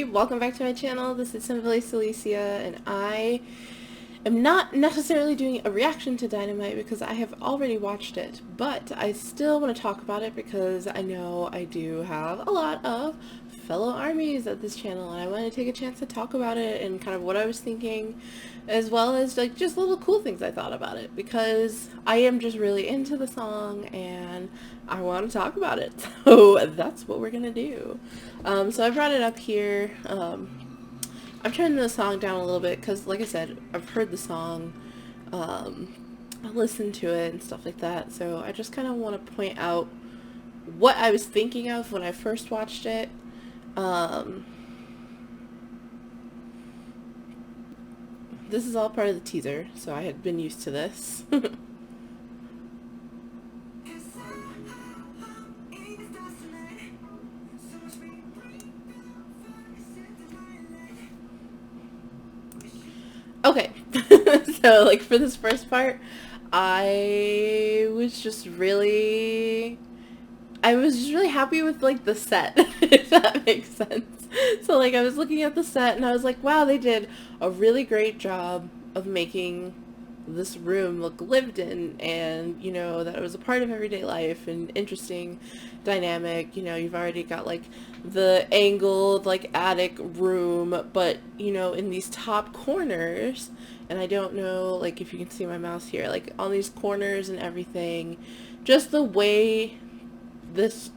everybody, welcome back to my channel. This is Simply Selicia, and I am not necessarily doing a reaction to Dynamite because I have already watched it, but I still want to talk about it because I know I do have a lot of fellow armies at this channel, and I want to take a chance to talk about it and kind of what I was thinking, as well as like just little cool things I thought about it, because I am just really into the song and I want to talk about it. So that's what we're gonna do. So I brought it up here. I'm turning the song down a little bit because, like I said, I've heard the song, I listened to it and stuff like that, so I just kind of want to point out what I was thinking of when I first watched it. This is all part of the teaser, so I had been used to this. Okay, so like for this first part, I was just really happy with like the set, if that makes sense. So like I was looking at the set and I was like, wow, they did a really great job of making this room look lived in, and you know, that it was a part of everyday life and interesting dynamic. You know, you've already got like the angled like attic room, but you know, in these top corners, and I don't know like if you can see my mouse here, like on these corners and everything, just the way this,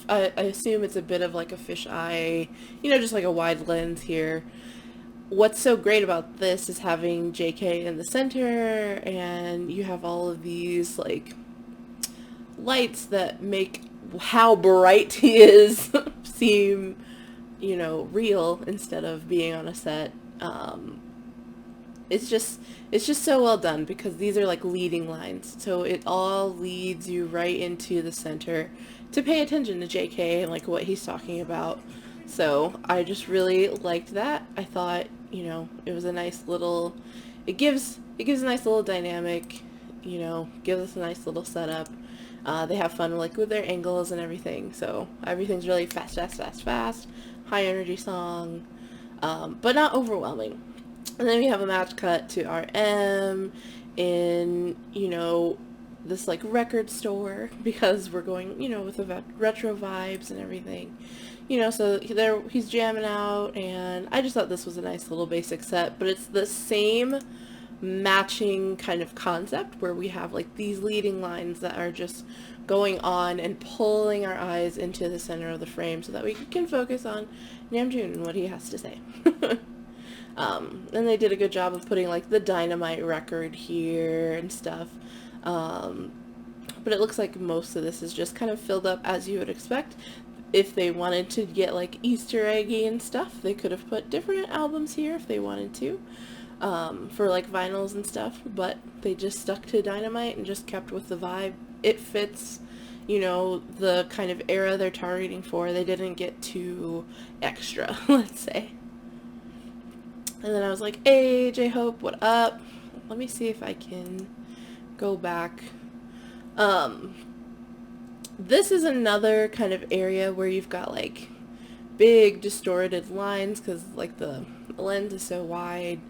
I assume it's a bit of like a fisheye, you know, just like a wide lens here. What's so great about this is having JK in the center, and you have all of these like lights that make how bright he is seem, you know, real instead of being on a set. It's just so well done because these are like leading lines, so it all leads you right into the center to pay attention to JK and like what he's talking about. So I just really liked that. I thought, you know, it was a nice little, it gives a nice little dynamic, you know, gives us a nice little setup. They have fun like with their angles and everything, so everything's really fast, high energy song, but not overwhelming. And then we have a match cut to RM in, you know, this like record store, because we're going, you know, with the retro vibes and everything, you know. So there he's jamming out, and I just thought this was a nice little basic set, but it's the same matching kind of concept where we have like these leading lines that are just going on and pulling our eyes into the center of the frame so that we can focus on Namjoon and what he has to say. And they did a good job of putting like the Dynamite record here and stuff. But it looks like most of this is just kind of filled up as you would expect. If they wanted to get like Easter eggy and stuff, they could have put different albums here if they wanted to, for like vinyls and stuff, but they just stuck to Dynamite and just kept with the vibe. It fits, you know, the kind of era they're targeting for. They didn't get too extra, let's say. And then I was like, hey, J-Hope, what up? Let me see if I can go back. This is another kind of area where you've got like big distorted lines because like the lens is so wide,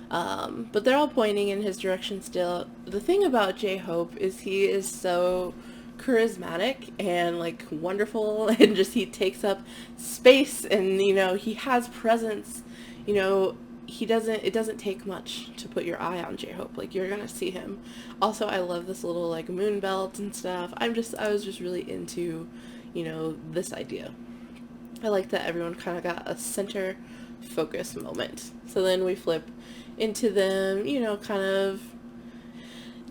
but they're all pointing in his direction still. The thing about J-Hope is he is so charismatic and like wonderful, and just he takes up space, and you know, he has presence, you know. It doesn't take much to put your eye on J-Hope. Like, you're gonna see him. Also, I love this little like moon belt and stuff. I was just really into, you know, this idea. I like that everyone kind of got a center focus moment. So then we flip into them, you know, kind of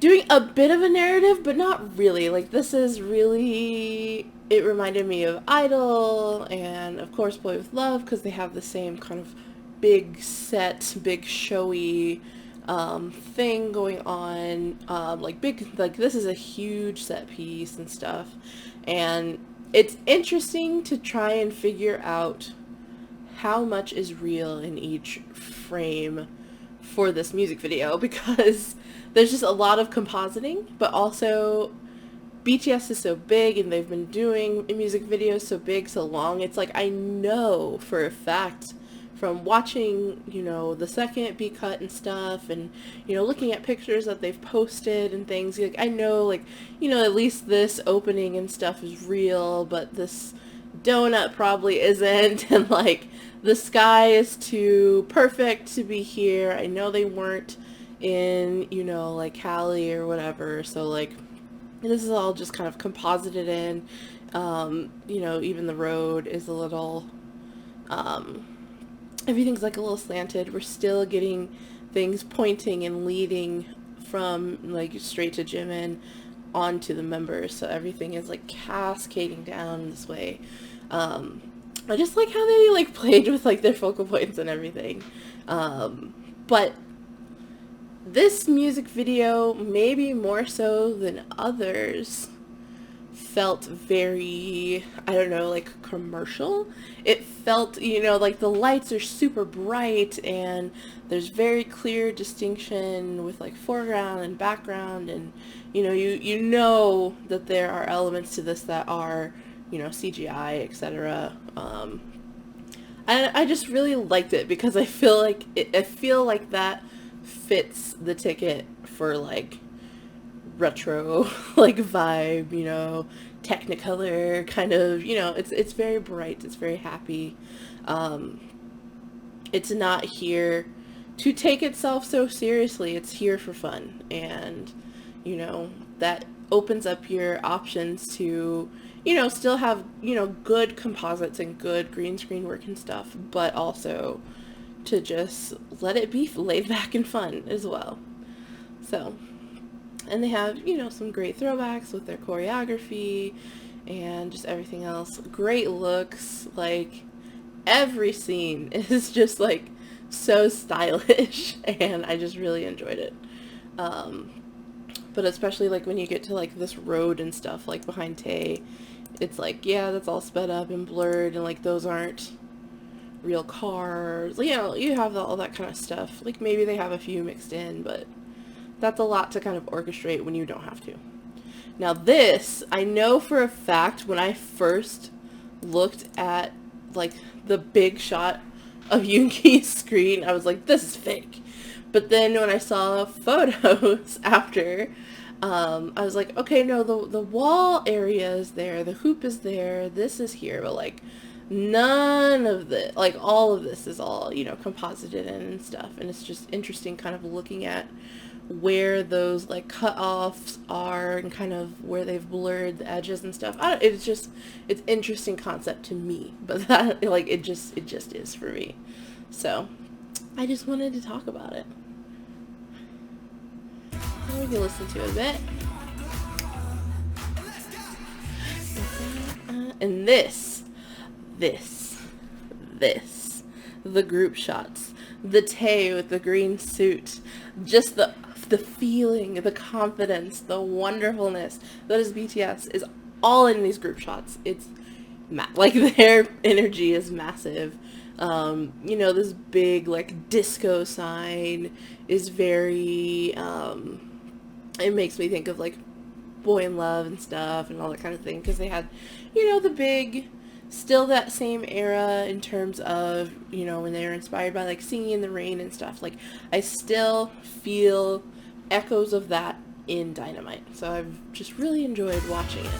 doing a bit of a narrative, but not really. Like, this is really, it reminded me of Idol and of course Boy With Love, because they have the same kind of big set, big showy thing going on, like big, like this is a huge set piece and stuff, and it's interesting to try and figure out how much is real in each frame for this music video, because there's just a lot of compositing, but also BTS is so big and they've been doing music videos so big so long. It's like, I know for a fact from watching, you know, the second be cut and stuff, and, you know, looking at pictures that they've posted and things, like, I know, like, you know, at least this opening and stuff is real, but this donut probably isn't, and, like, the sky is too perfect to be here. I know they weren't in, you know, like, Cali or whatever, so, like, this is all just kind of composited in. You know, even the road is a little, everything's like a little slanted. We're still getting things pointing and leading from like straight to Jimin onto the members, so everything is like cascading down this way. I just like how they like played with like their focal points and everything. But this music video, maybe more so than others, felt very, I don't know, like commercial. It felt, you know, like the lights are super bright and there's very clear distinction with like foreground and background, and you know, you know that there are elements to this that are, you know, CGI, etc. I just really liked it because I feel like I feel like that fits the ticket for like retro like vibe, you know, Technicolor kind of, you know, it's very bright, it's very happy. It's not here to take itself so seriously, it's here for fun, and you know, that opens up your options to, you know, still have, you know, good composites and good green screen work and stuff, but also to just let it be laid back and fun as well. So, and they have, you know, some great throwbacks with their choreography and just everything else. Great looks, like every scene is just like so stylish and I just really enjoyed it. But especially like when you get to like this road and stuff like behind Tay, it's like, yeah, that's all sped up and blurred and like those aren't real cars, you know, you have all that kind of stuff. Like maybe they have a few mixed in, but that's a lot to kind of orchestrate when you don't have to. Now this, I know for a fact when I first looked at like the big shot of Yoongi's screen, I was like, this is fake. But then when I saw photos after, I was like, okay, no, the wall area is there, the hoop is there, this is here, but like none of the, like all of this is all, you know, composited in and stuff, and it's just interesting kind of looking at where those like cut-offs are and kind of where they've blurred the edges and stuff. It's just, it's interesting concept to me, but that, like, it just is for me. So I just wanted to talk about it. So we can listen to it a bit. And the group shots, the Tay with the green suit, just the feeling, the confidence, the wonderfulness that is BTS is all in these group shots. It's like their energy is massive. You know, this big like disco sign is very, it makes me think of like Boy in Love and stuff and all that kind of thing, because they had, you know, the big, still that same era in terms of, you know, when they were inspired by like Singing in the Rain and stuff. Like I still feel echoes of that in Dynamite, so I've just really enjoyed watching it.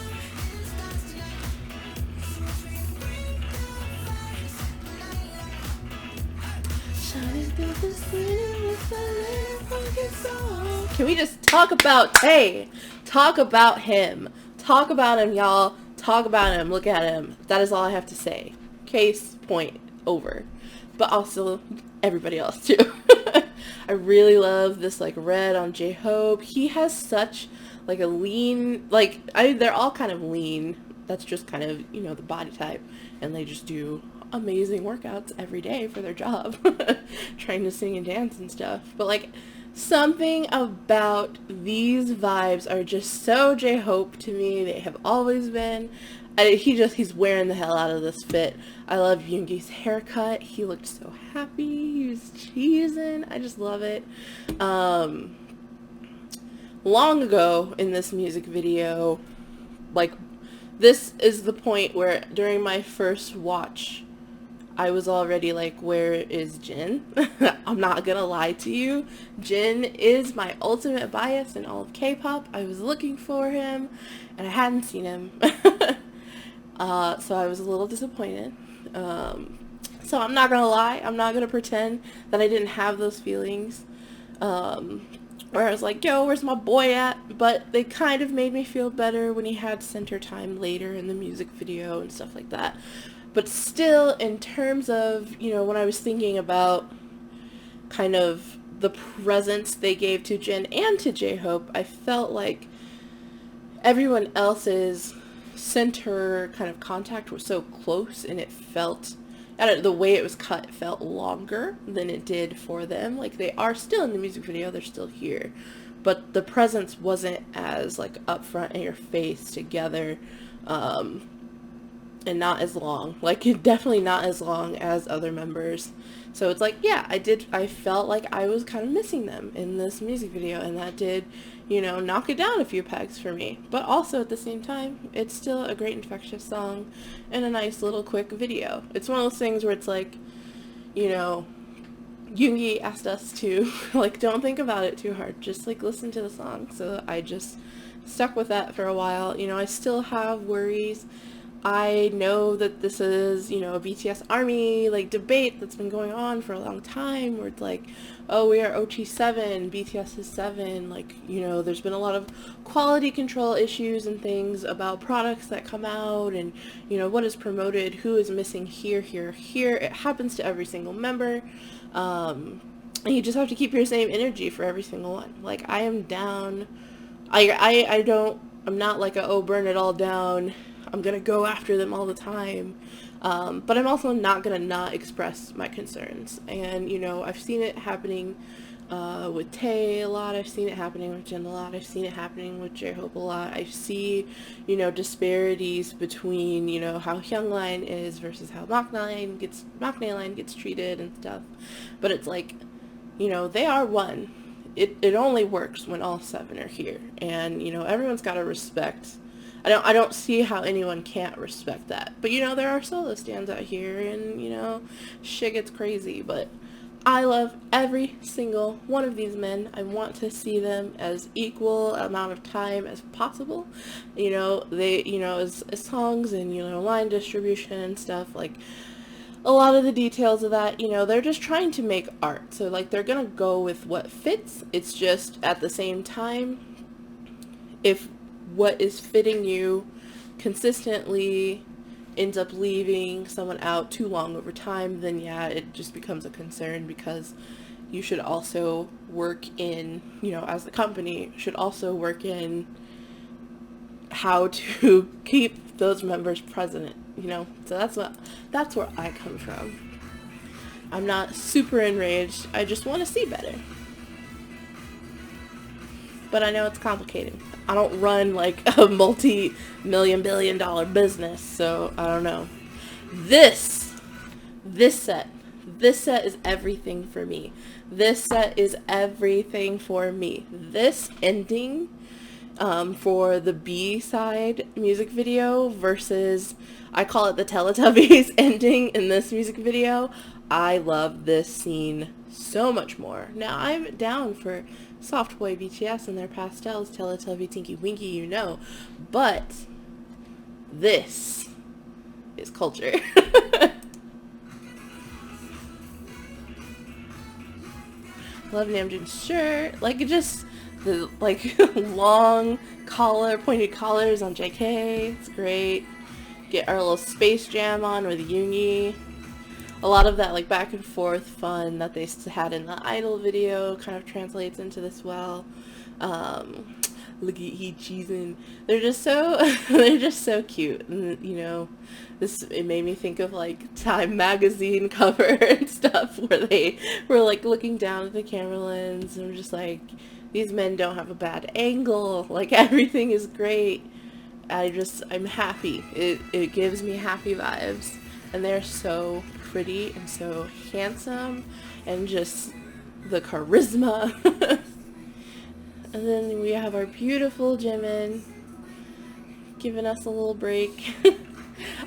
Can we just talk about Tay? Talk about him. Talk about him, y'all. Talk about him. Look at him. That is all I have to say. Case point over. But also everybody else too. I really love this like red on J-Hope. He has such like a lean, like they're all kind of lean. That's just kind of, you know, the body type, and they just do amazing workouts every day for their job, trying to sing and dance and stuff. But like something about these vibes are just so J-Hope to me. They have always been. He's wearing the hell out of this fit. I love Yoongi's haircut. He looked so happy. He was cheesing. I just love it. Long ago in this music video, like this is the point where during my first watch, I was already like, where is Jin? I'm not gonna lie to you. Jin is my ultimate bias in all of K-pop. I was looking for him, and I hadn't seen him. So I was a little disappointed. So I'm not gonna lie. I'm not gonna pretend that I didn't have those feelings. Where I was like, yo, where's my boy at? But they kind of made me feel better when he had center time later in the music video and stuff like that. But still, in terms of, you know, when I was thinking about kind of the presence they gave to Jin and to J-Hope, I felt like everyone else's center kind of contact was so close, and it felt, I don't know, the way it was cut felt longer than it did for them. Like, they are still in the music video, they're still here, but the presence wasn't as like upfront in your face together, and not as long, like definitely not as long as other members. So it's like, yeah, I felt like I was kind of missing them in this music video, and that did, you know, knock it down a few pegs for me. But also at the same time, it's still a great infectious song and a nice little quick video. It's one of those things where it's like, you know, Yoongi asked us to like, don't think about it too hard, just like listen to the song. So I just stuck with that for a while. You know, I still have worries. I know that this is, you know, a BTS ARMY like debate that's been going on for a long time, where it's like, oh, we are OT 7, BTS is 7, like, you know, there's been a lot of quality control issues and things about products that come out, and, you know, what is promoted, who is missing here, here, here. It happens to every single member, and you just have to keep your same energy for every single one. Like, I am down, I'm not like a, oh, burn it all down, I'm gonna go after them all the time, but I'm also not gonna not express my concerns. And, you know, I've seen it happening with Tae a lot, I've seen it happening with Jin a lot, I've seen it happening with J-Hope a lot. I see, you know, disparities between, you know, how Hyungline is versus how Maknae gets treated and stuff. But it's like, you know, they are one. It only works when all 7 are here, and, you know, everyone's got to respect. I don't see how anyone can't respect that. But, you know, there are solo stands out here, and, you know, shit gets crazy. But I love every single one of these men. I want to see them as equal amount of time as possible. You know, they, you know, as songs and, you know, line distribution and stuff, like, a lot of the details of that, you know, they're just trying to make art. So, like, they're gonna go with what fits. It's just, at the same time, if what is fitting you consistently ends up leaving someone out too long over time, then yeah, it just becomes a concern, because you should also work in, you know, as the company, should also work in how to keep those members present, you know. So that's where I come from. I'm not super enraged, I just want to see better. But I know it's complicated. I don't run like a multi-million-billion-dollar business, so I don't know. This set is everything for me. This set is everything for me. This ending for the B side music video versus, I call it the Teletubbies ending in this music video. I love this scene so much more. Now, I'm down for Soft Boy BTS and their pastels, Teletubby, Tinky Winky, you know, but this is culture. Love Namjoon's shirt, like, just the, like, long collar, pointed collars on JK, it's great. Get our little Space Jam on with Yoongi. A lot of that, like, back and forth fun that they had in the Idol video kind of translates into this well. Look at he cheesing. They're just so cute. And, you know, it made me think of, like, Time magazine cover and stuff, where they were, like, looking down at the camera lens, and I'm just like, these men don't have a bad angle. Like, everything is great. I'm happy. It gives me happy vibes. And they're so pretty and so handsome, and just the charisma. And then we have our beautiful Jimin giving us a little break.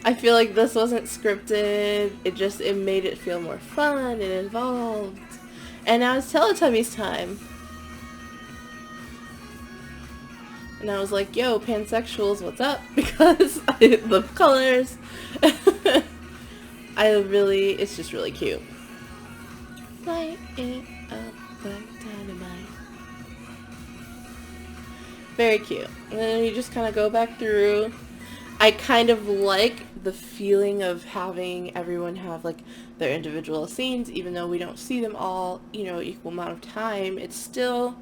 I feel like this wasn't scripted. It made it feel more fun and involved. And now it's Teletubbies time. And I was like, yo, pansexuals, what's up? Because I love colors. It's just really cute. Light it up like dynamite. Very cute. And then you just kind of go back through. I kind of like the feeling of having everyone have like their individual scenes, even though we don't see them all, you know, equal amount of time. It's still,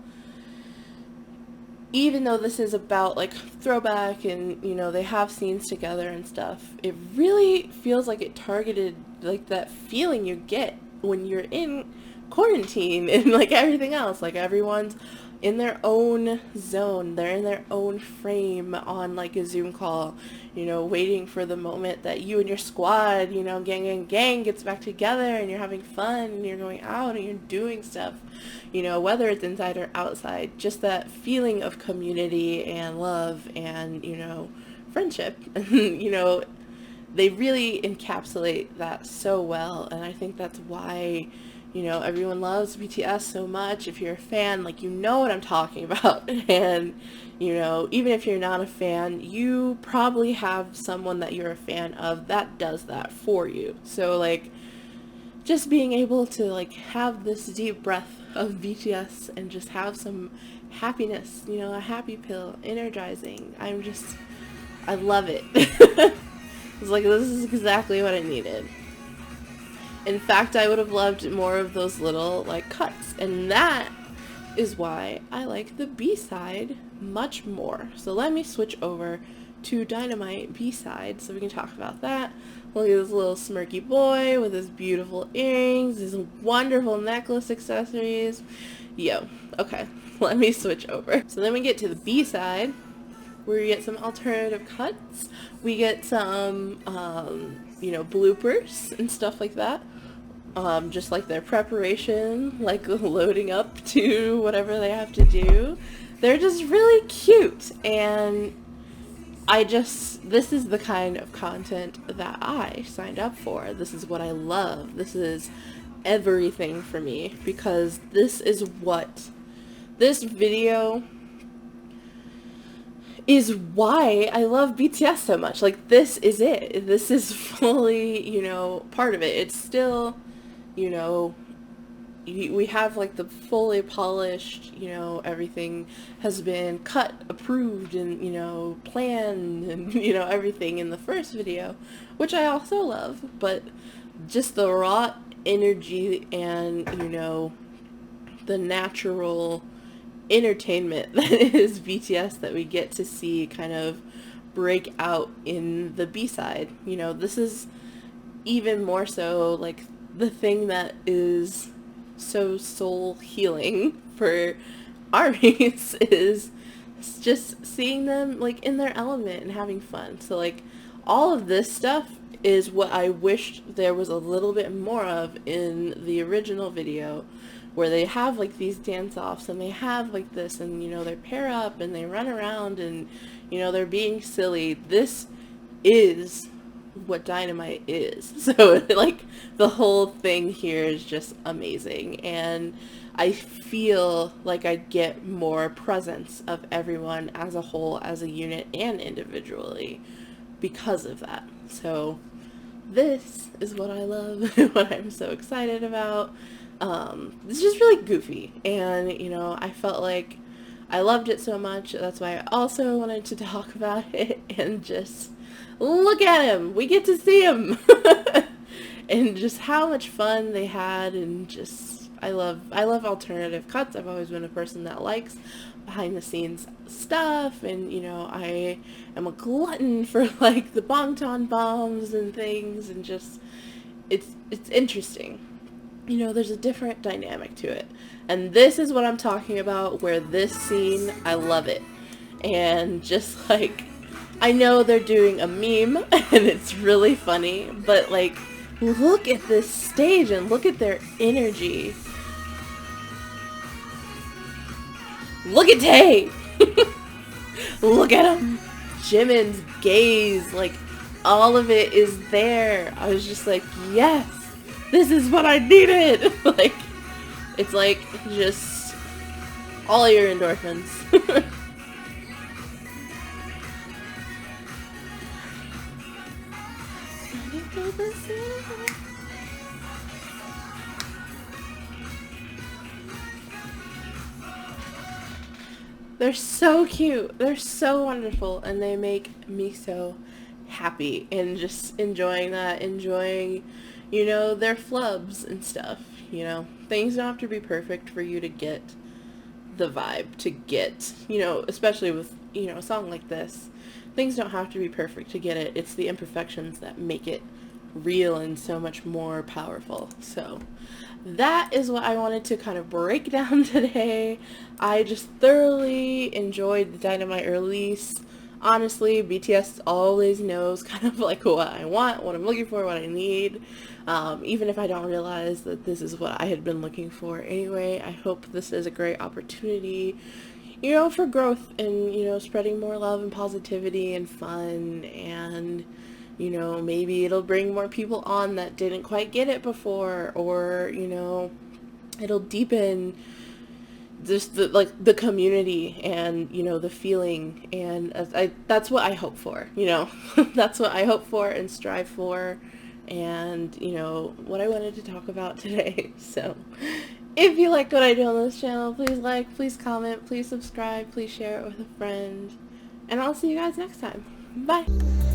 even though this is about like throwback and, you know, they have scenes together and stuff, it really feels like it targeted like that feeling you get when you're in quarantine and like everything else. Like everyone's in their own zone, they're in their own frame on like a Zoom call, you know, waiting for the moment that you and your squad, you know, gang gets back together and you're having fun and you're going out and you're doing stuff, you know, whether it's inside or outside. Just that feeling of community and love and, you know, friendship. You know, they really encapsulate that so well, and I think that's why, you know, everyone loves BTS so much. If you're a fan, like, you know what I'm talking about. And, you know, even if you're not a fan, you probably have someone that you're a fan of that does that for you. So, like, just being able to, like, have this deep breath of BTS and just have some happiness, you know, a happy pill, energizing. I love it. It's like, this is exactly what I needed. In fact, I would have loved more of those little, like, cuts. And that is why I like the B-side much more. So let me switch over to Dynamite B Side so we can talk about that. Look at this little smirky boy with his beautiful earrings, his wonderful necklace accessories. Yo, okay, let me switch over. So then we get to the B side, where we get some alternative cuts. We get some, you know, bloopers and stuff like that. Just like their preparation, like loading up to whatever they have to do. They're just really cute, and this is the kind of content that I signed up for. This is what I love. This is everything for me, because this video is why I love BTS so much. Like, this is it. This is fully, you know, part of it. It's still, you know, we have like the fully polished, you know, everything has been cut, approved, and, you know, planned, and, you know, everything in the first video, which I also love. But just the raw energy and, you know, the natural entertainment that is BTS that we get to see kind of break out in the B-side. You know, this is even more so like the thing that is so soul healing for armies is just seeing them like in their element and having fun. So like all of this stuff is what I wished there was a little bit more of in the original video, where they have like these dance-offs and they have like this, and, you know, they pair up and they run around and, you know, they're being silly. This is what Dynamite is. So like the whole thing here is just amazing, and I feel like I get more presence of everyone as a whole, as a unit and individually, because of that. So this is what I love, what I'm so excited about. It's just really goofy, and, you know, I felt like I loved it so much. That's why I also wanted to talk about it, and just look at him. We get to see him. And just how much fun they had, and just I love alternative cuts. I've always been a person that likes behind the scenes stuff, and, you know, I am a glutton for like the Bangtan bombs and things, and just it's interesting. You know, there's a different dynamic to it. And this is what I'm talking about, where this scene, I love it. And just like, I know they're doing a meme and it's really funny, but like, look at this stage and look at their energy. Look at Tay! Look at him! Jimin's gaze, like, all of it is there. I was just like, yes, this is what I needed. Like, it's like just all your endorphins. They're so cute. They're so wonderful, and they make me so happy, and just enjoying that, enjoying, you know, their flubs and stuff, you know. Things don't have to be perfect for you to get the vibe, to get, you know, especially with, you know, a song like this. Things don't have to be perfect to get it. It's the imperfections that make it real and so much more powerful. So that is what I wanted to kind of break down today. I just thoroughly enjoyed the Dynamite release. Honestly, BTS always knows kind of like what I want, what I'm looking for, what I need. Even if I don't realize that this is what I had been looking for anyway, I hope this is a great opportunity, you know, for growth and, you know, spreading more love and positivity and fun, and, you know, maybe it'll bring more people on that didn't quite get it before, or, you know, it'll deepen just the community and, you know, the feeling, and that's what I hope for, you know. That's what I hope for and strive for, and, you know, what I wanted to talk about today. So if you like what I do on this channel, please like, please comment, please subscribe, please share it with a friend, and I'll see you guys next time. Bye.